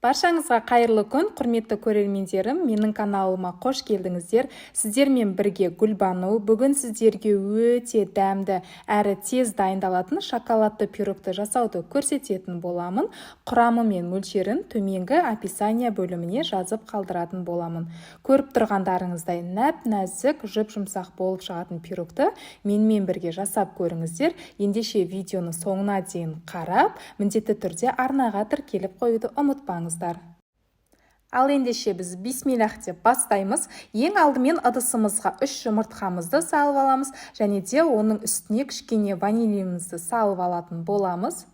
Баршаңызға қайырлы күн, құрметті көрермендерім, менің каналыма қош келдіңіздер. Сіздермен бірге Гүлбану. Бүгін сіздерге өте дәмді әрі тез дайындалатын шоколадты пирогты жасауды көрсететін боламын. Құрамы мен мөлшерін төменгі описание бөліміне жазып қалдыратын боламын. Көріп тұрғандарыңыздай нәп-нәзік, жұп-жұмсақ болып шығатын пирогты менімен бірге жасап көріңіздер. Ендеше видеоны соңына дейін қарап, міндетті түрде арнаға тіркеліп қоюды ұмытпаңыздар. Ал ендеше біз бисмиллах деп бастаймыз. Ең алдымен ыдысымызға 3 жұмыртқамызды салып аламыз, және де оның үстіне кішкене ванилиямызды салып алатын боламыз.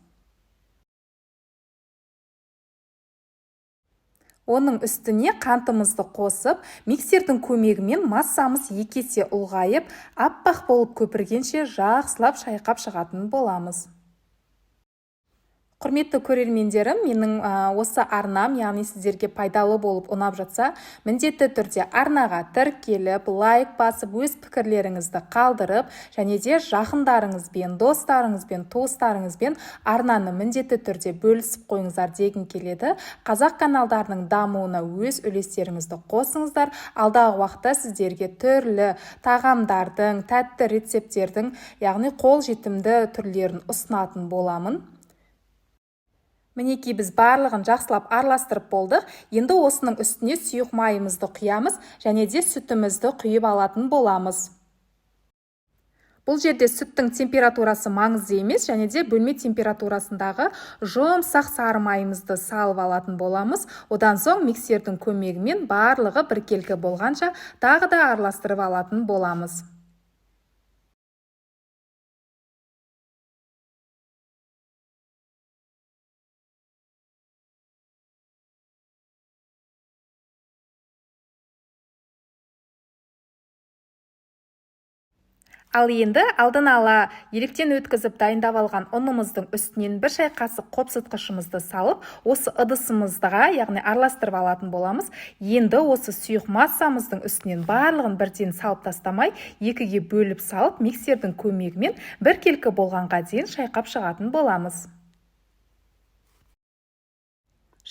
Оның үстіне қантымызды қосып, миксердің көмегімен массамыз 2 есе ұлғайып, аппақ болып көпіргенше жақсылап шайқап шығатын боламыз. Құрметті көрермендерім, менің осы арнам, яғни сіздерге пайдалы болып ұнап жатса, міндетті түрде арнаға тіркеліп, лайк басып, өз пікірлеріңізді қалдырып, және де жақындарыңызбен, достарыңызбен, туыстарыңызбен арнаны міндетті түрде бөлісіп қойыңыздар дегім келеді. Қазақ каналдарының дамуына өз үлестеріңізді қосыңыздар. Алдағы уақытта сіздерге түрлі тағамдардың, тәтті рецепттердің, яғни қолжетімді түрлерін ұсынатын боламын. Мінекей біз барлығын жақсылап араластырып болдық. Енді осының үстіне сұйық майымызды құямыз, және де сүтімізді құйып алатын боламыз. Бұл жерде сүттің температурасы маңызды емес, және де бөлме температурасындағы жұмсақ сары майымызды салып алатын боламыз. Одан соң миксердің көмегімен барлығы біркелкі болғанша тағы да араластырып алатын боламыз. Ал енді алдын ала електен өткізіп дайындап алған ұнымыздың үстінен 1 шай қасық қопсытқышымызды салып, осы ыдысымызға, яғни араластырып алатын боламыз. Енді осы сұйық массамыздың үстінен барлығын бірден салып тастамай, 2-ге бөліп салып, миксердің көмегімен біркелкі болғанға дейін шайқап шығатын боламыз.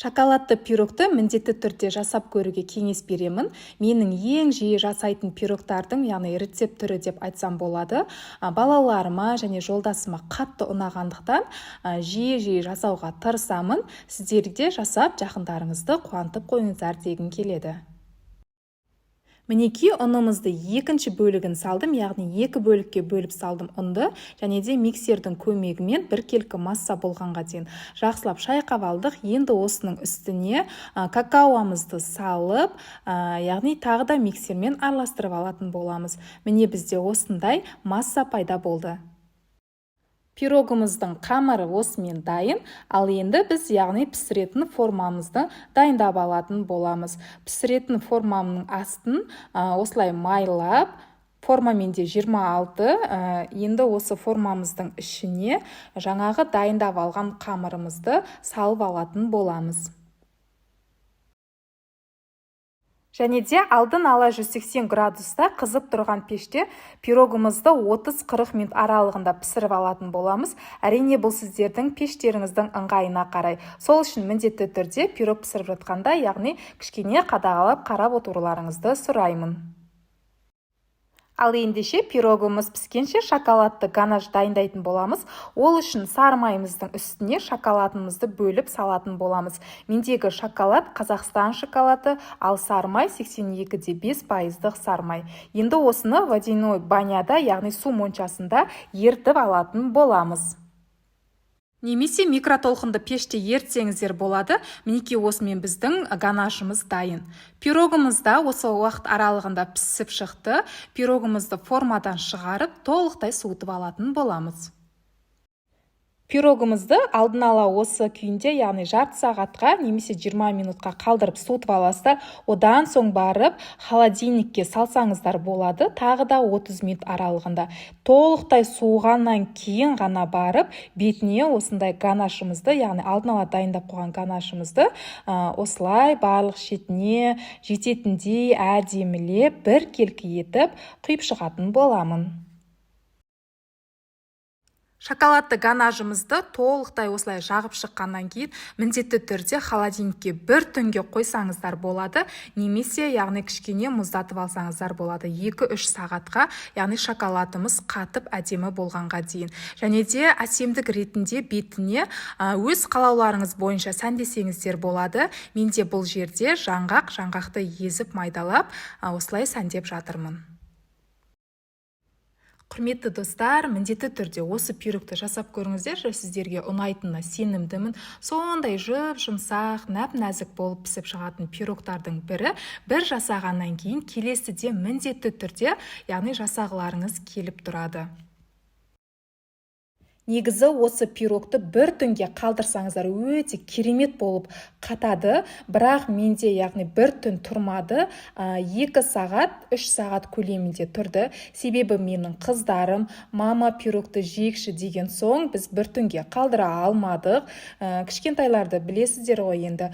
Шоколадты пирогты міндетті түрде жасап көруге кеңес беремін. Менің ең жиі жасайтын пирогтардың, яғни рецепт түрі деп айтсам болады. Балаларыма және жолдасыма қатты ұнағандықтан жиі жасауға тырысамын. Сіздер де жасап жақындарыңызды қуантып қойыңыздар дегім келеді. Мінекей ұнымызды 2-ші бөлігін салдым, яғни 2 бөлікке бөліп салдым ұнды, және де миксердің көмегімен біркелкі масса болғанға дейін жақсылап шайқап алдық. Енді осының үстіне какаоамызды салып, яғни тағы да миксермен араластырып алатын боламыз. Міне бізде осындай масса пайда болды. Пирогымыздың қамыры осымен дайын, ал енді біз яғни пісіретін формамызды дайындап алатын боламыз. Пісіретін формамның астын осылай майлап, формамен де 26, енді осы формамыздың ішіне жаңағы дайындап алған қамырымызды салып алатын боламыз. Және де алдын ала 180 градуста қызып тұрған пеште пирогымызды 30-40 минут аралығында пісіріп алатын боламыз. Әрине бұл сіздердің пештеріңіздің ыңғайына қарай. Сол үшін міндетті түрде пирог пісіріп жатқанда, яғни кішкене қадағалап қарап отыруларыңызды сұраймын. Ал ендеше пирогымыз піскенше шоколадты ганаш дайындайтын боламыз. Ол үшін сары майымыздың үстіне шоколадымызды бөліп салатын боламыз. Мендегі шоколад Қазақстан шоколады, ал сары май 82,5% сары май. Енді осыны водяной баняда, яғни су моншасында ертіп алатын боламыз. Немесе микротолқынды пеште ертсеңіздер болады. Мінекей осымен біздің ганашымыз дайын. Пирогымыз да осы уақыт аралығында пісіп шықты. Пирогымызды формадан шығарып, толықтай суытып алатын боламыз. Пирогымызды алдын ала осы күйінде, яғни жарты сағатқа немесе 20 минутқа қалдырып суытып аласыздар. Одан соң барып холодильникке салсаңыздар болады, тағы да 30 минут аралығында. Толықтай суығаннан кейін ғана барып бетіне осындай ганашымызды, яғни алдын ала дайындап қойған ганашымызды осылай барлық шетіне жететіндей әдемілеп біркелкі етіп құйып шығатын боламын. Шоколадты ганажымызды толықтай осылай жағып шыққаннан кейін міндетті түрде холодильникке бір түнге қойсаңыздар болады, немесе яғни кішкене мұздатып алсаңыздар болады 2-3 сағатқа, яғни шоколадымыз қатып әдемі болғанға дейін. Және де әсемдік ретінде бетіне өз қалауларыңыз бойынша сәндесеңіздер болады. Менде бұл жерде жаңғақты езіп майдалап осылай сәндеп жатырмын. Құрметті достар, міндетті түрде осы пирогты жасап көріңіздер, сіздерге ұнайтынына сенімдімін. Сондай жұмсақ, нәп-нәзік болып пісіп шығатын пирогтардың бірі, бір жасағаннан кейін келесіде міндетті түрде, яғни жасағыларыңыз келіп тұрады. Негізі осы пирогты бір түнге қалдырсаңыздар өте керемет болып қатады, бірақ менде яғни бір түн тұрмады, 2 сағат, 3 сағат көлемінде тұрды. Себебі менің қыздарым, мама пирогты жейікші деген соң біз бір түнге қалдыра алмадық. Кішкентайларды білесіздер ғой енді,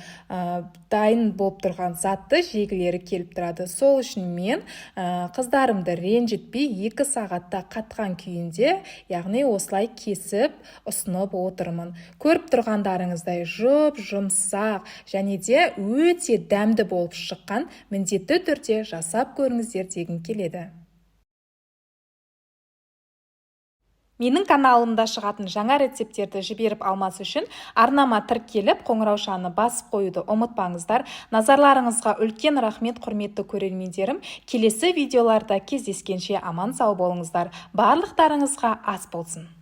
дайын болып тұрған затты жегілері келіп тұрады. Сол үшін мен қыздарымды ренжітпей 2 сағатта қатқан күйінде, яғни осылай кесіп ұсынып отырмын. Көріп тұрғандарыңыздай жұмсақ және де өте дәмді болып шыққан, міндетті түрде жасап көріңіздер дегім келеді. Менің каналымда шығатын жаңа рецепттерді жіберіп алмас үшін арнама тіркеліп, қоңыраушаны басып қоюды ұмытпаңыздар. Назарларыңызға үлкен рахмет, құрметті көрермендерім. Келесі видеоларда кездескенше аман сау болыңыздар. Барлықтарыңызға ас болсын.